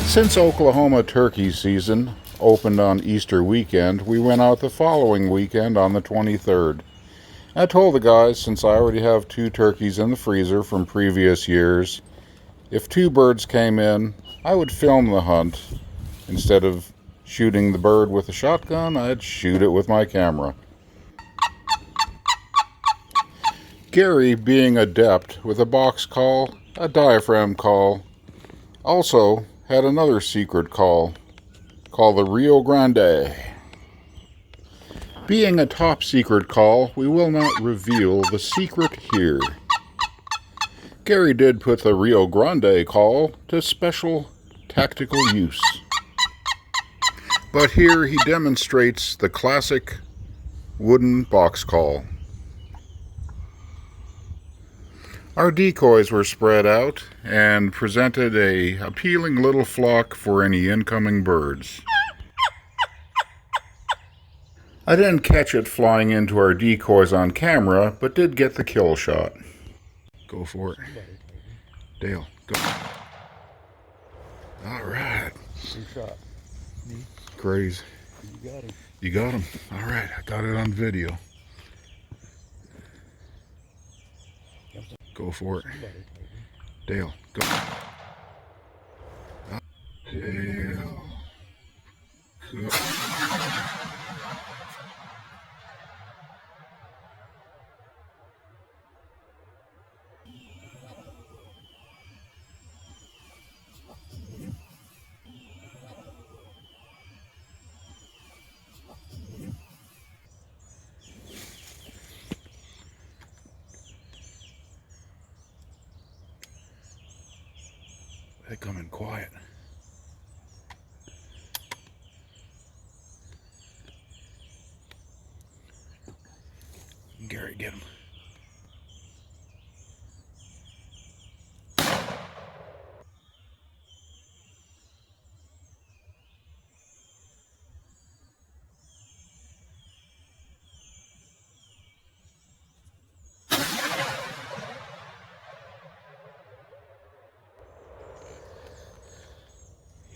Since Oklahoma turkey season opened on Easter weekend, we went out the following weekend on the 23rd. I told the guys, since I already have 2 turkeys in the freezer from previous years, if 2 birds came in, I would film the hunt. Instead of shooting the bird with a shotgun, I'd shoot it with my camera. Gary, being adept with a box call, a diaphragm call, also had another secret call, called the Rio Grande. Being a top secret call, we will not reveal the secret here. Gary did put the Rio Grande call to special tactical use. But here he demonstrates the classic wooden box call. Our decoys were spread out and presented a appealing little flock for any incoming birds. I didn't catch it flying into our decoys on camera, but did get the kill shot. Go for it. Dale, go. All right. Good shot. Me? Graze. You got him. You got him. All right, I got it on video. Go for it. Dale, go. Dale. Go. They come in quiet. Gary, get him.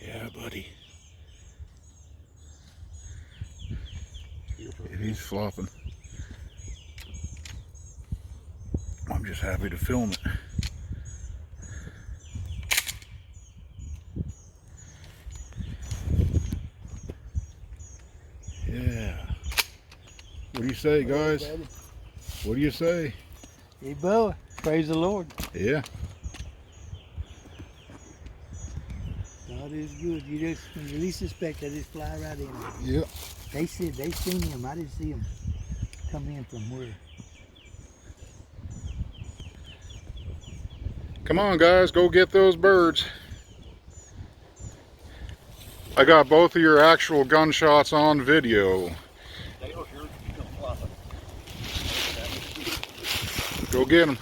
Yeah, buddy. He's flopping. I'm just happy to film it. Yeah. What do you say, guys? What do you say? Hey, Bo. Praise the Lord. Yeah. God is good. You just, when you least suspect, they just fly right in. Yep. They seen him. I didn't see him come in from where. Come on, guys, go get those birds. I got both of your actual gunshots on video. Go get them.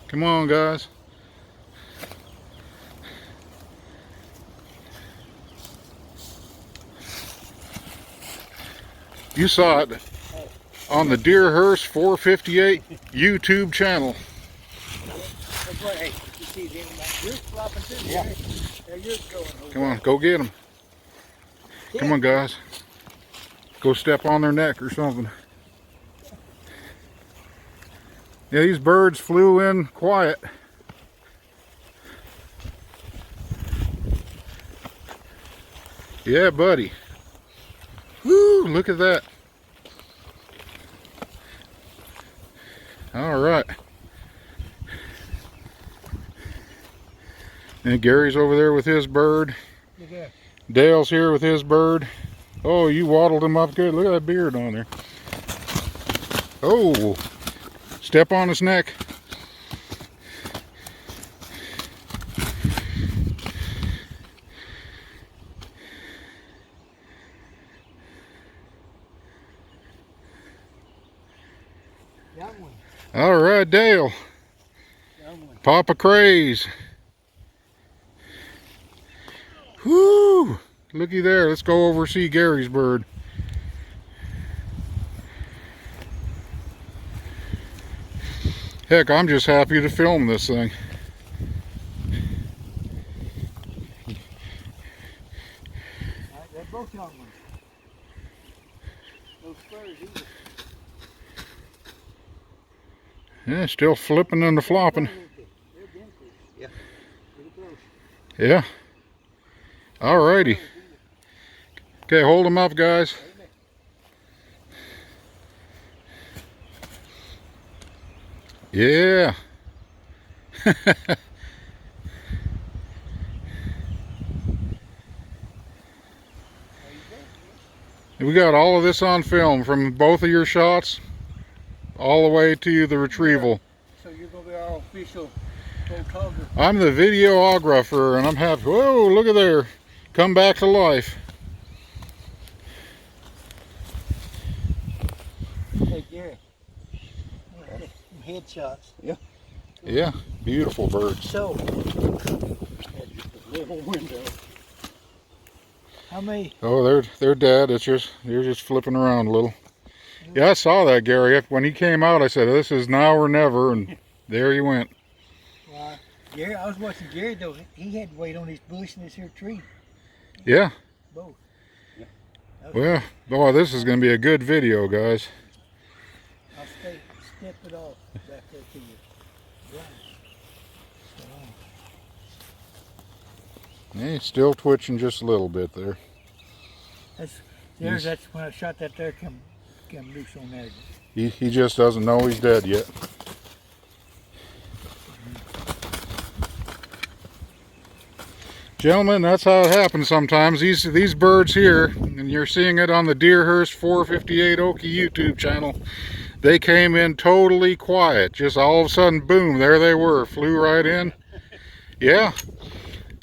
Come on, guys. You saw it on the Deerhearse 458 YouTube channel. That's right. Hey, you see them? You're flopping too. Yeah. There you're going. Come on, go get them. Come on, guys. Go step on their neck or something. Yeah, these birds flew in quiet. Yeah, buddy. Woo, look at that. All right. And Gary's over there with his bird. Look at that. Dale's here with his bird. Oh, you waddled him up good. Look at that beard on there. Oh, step on his neck. Got one. All right, Dale. Got one. Papa Craze. Whoo! Looky there. Let's go over see Gary's bird. Heck, I'm just happy to film this thing. They're both young ones. No spurs either. Yeah, still flipping and flopping. Yeah. Pretty close. Yeah. Alrighty. Okay, hold them up, guys. Yeah. We got all of this on film, from both of your shots all the way to the retrieval. So you're going to be our official photographer. I'm the videographer, and I'm happy. Whoa, look at there. Come back to life. Hey, Gary. Headshots. Yeah. Yeah, beautiful birds. So, little window. How many? Oh, they're dead. It's just they're just flipping around a little. Yeah, I saw that, Gary. When he came out, I said, "This is now or never," and there he went. Gary, I was watching Gary though. He had to wait on this bush and this here tree. Yeah. Both. Yeah. Well, boy, this is going to be a good video, guys. I'll step it off back there to you. Right. He's still twitching just a little bit there. That's when I shot that there come loose on that. He just doesn't know he's dead yet. Gentlemen, that's how it happens sometimes. These birds here, and you're seeing it on the Deerhearse 458 Okie YouTube channel, they came in totally quiet. Just all of a sudden, boom, there they were. Flew right in. Yeah.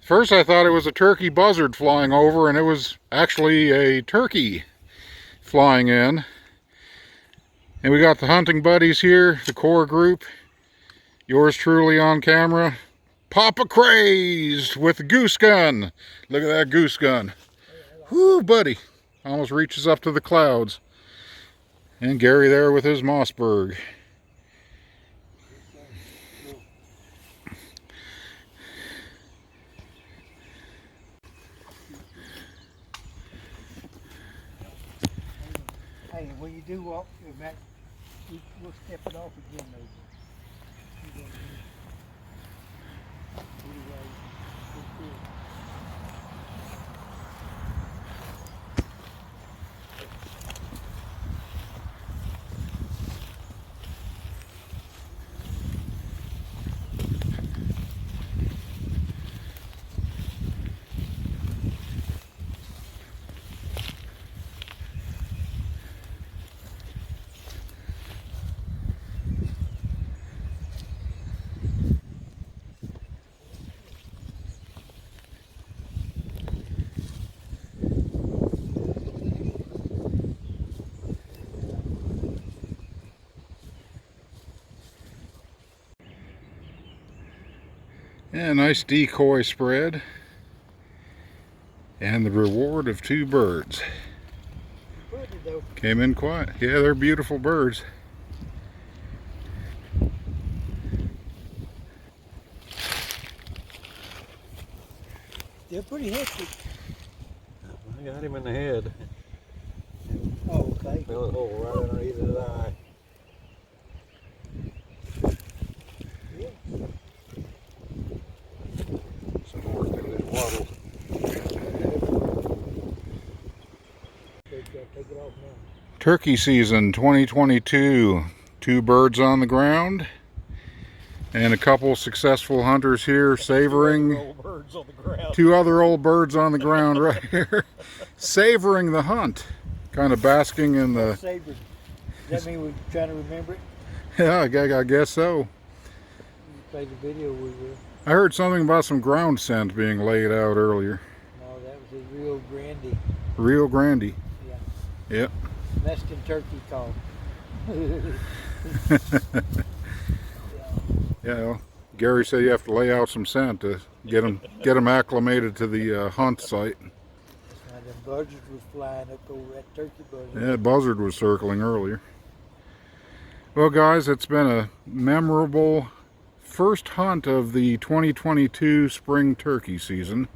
First I thought it was a turkey buzzard flying over, and it was actually a turkey flying in. And we got the hunting buddies here, the core group. Yours truly on camera. Papa Crazed with the goose gun. Look at that goose gun. Whoo, buddy. Almost reaches up to the clouds. And Gary there with his Mossberg. Hey, when you do walk, Matt, we'll step it off again though. Yeah, nice decoy spread. And the reward of 2 birds. Came in quiet. Yeah, they're beautiful birds. They're pretty hefty. I got him in the head. Oh, okay. Fell a hole right underneath his eye. Some more through this waddle. Take it off now. Turkey season 2022. 2 birds on the ground. And a couple successful hunters here savoring. 2 old birds on the ground. 2 other old birds on the ground right here. Savoring the hunt. Kind of basking in the... Savored. Does that mean we're trying to remember it? Yeah, I guess so. You play the video, we will. I heard something about some ground scent being laid out earlier. No, that was a Rio Grande. Rio Grande. Yeah. Yep. Mexican turkey call. Yeah, well, Gary said you have to lay out some scent to get them acclimated to the hunt site. That's why them buzzards was flying up over that turkey buzzard. Yeah, buzzard was circling earlier. Well, guys, it's been a memorable first hunt of the 2022 spring turkey season.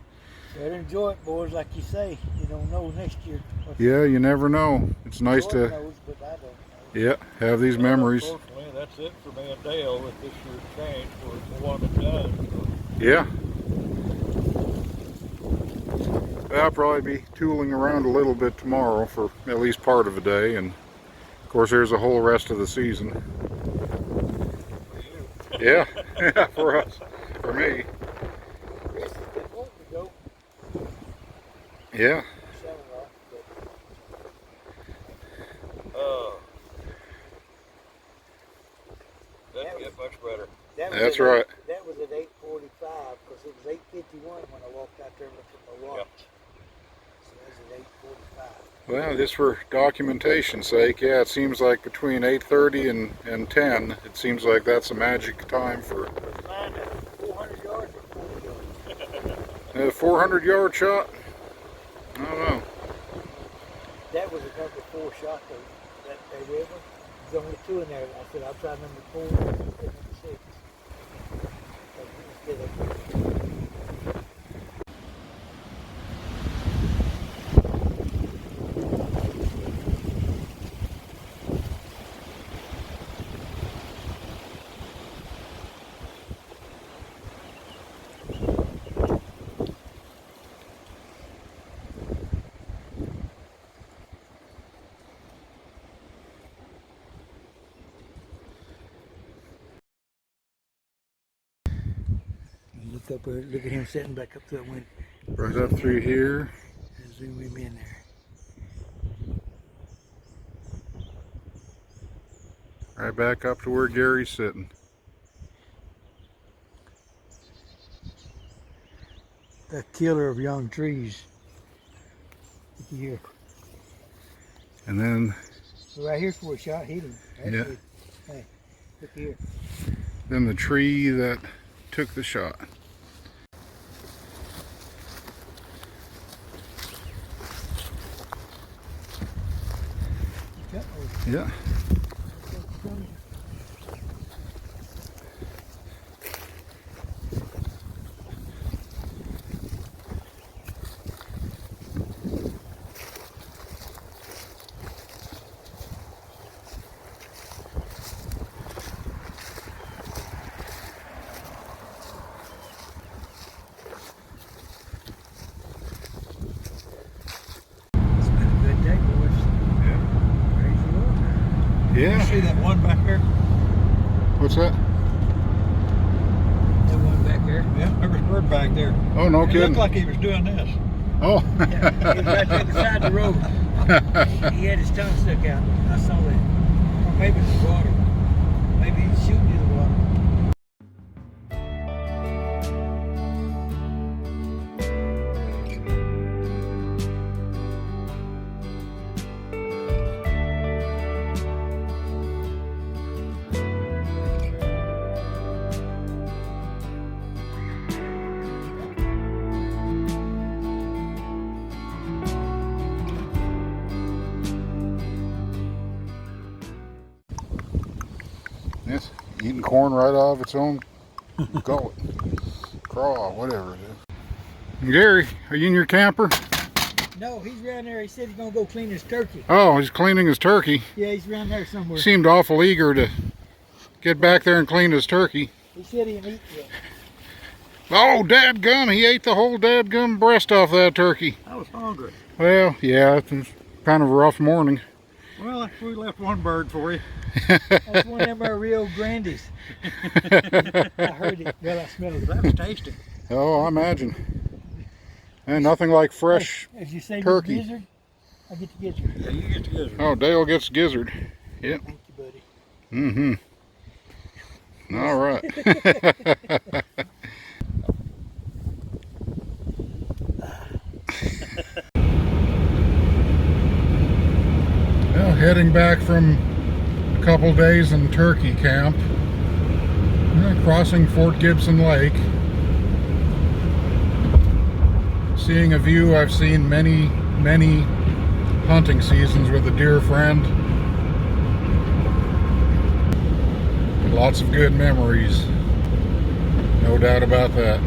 Better enjoy it, boys, like you say. You don't know next year. Yeah, you never know. It's nice Lord to, knows, but I don't know. yeah, have these memories. Unfortunately, that's it for me and Dale with this year's change for one and done. Yeah. I'll probably be tooling around a little bit tomorrow for at least part of a day, and of course there's the whole rest of the season. Yeah, yeah, for us, for me. Chris has been wanting to go. Yeah. That'd get much better. That's right. That was at 8:45 because it was 8:51 when I walked out there looking at my watch. Yep. So that was at 8:45. Well, just for documentation's sake, yeah, it seems like between 8:30 and 10, it seems like that's a magic time for Was mine at 400 yards or 40 yards? a 400-yard shot. I don't know. That was a number 4 shot though, that river. There's only 2 in there. I said, I'll try number 4 and number 6. Look up there, look at him sitting back up to that window. Right up through here. And zoom him in there. Right back up to where Gary's sitting. The killer of young trees. Look here. And then, Right here's where a shot hit him. That's yeah. it. Hey, look here. Then the tree that took the shot. Yeah. It's been a good day, boys. Praise the Lord. Yeah. See that one back there? What's that? That one back there. Yeah, there was a bird back there. Oh, no It kidding. looked like he was doing this. Oh. Yeah, he was right there beside the road. He had his tongue stuck out. I saw that. Or maybe it was water. Maybe he's shooting in the water. Yes, eating corn right out of its own gullet. Craw, whatever it is. Gary, are you in your camper? No, he's around there. He said he's going to go clean his turkey. Oh, he's cleaning his turkey. Yeah, he's around there somewhere. Seemed awful eager to get back there and clean his turkey. He said he didn't eat yet. Oh, dadgum, he ate the whole dadgum breast off that turkey. I was hungry. Well, yeah, it was kind of a rough morning. Well, we left one bird for you. That's one of them Rio Grandes. I heard it. Well, I smelled it. That was tasty. Oh, I imagine. And nothing like fresh. As you say, turkey. gizzard, I get the gizzard. Yeah, you get together. Oh, Dale gets gizzard. Yep. Thank you, buddy. Mm-hmm. All right. Well, heading back from a couple days in turkey camp, crossing Fort Gibson Lake, seeing a view I've seen many hunting seasons with a dear friend. Lots of good memories. No doubt about that.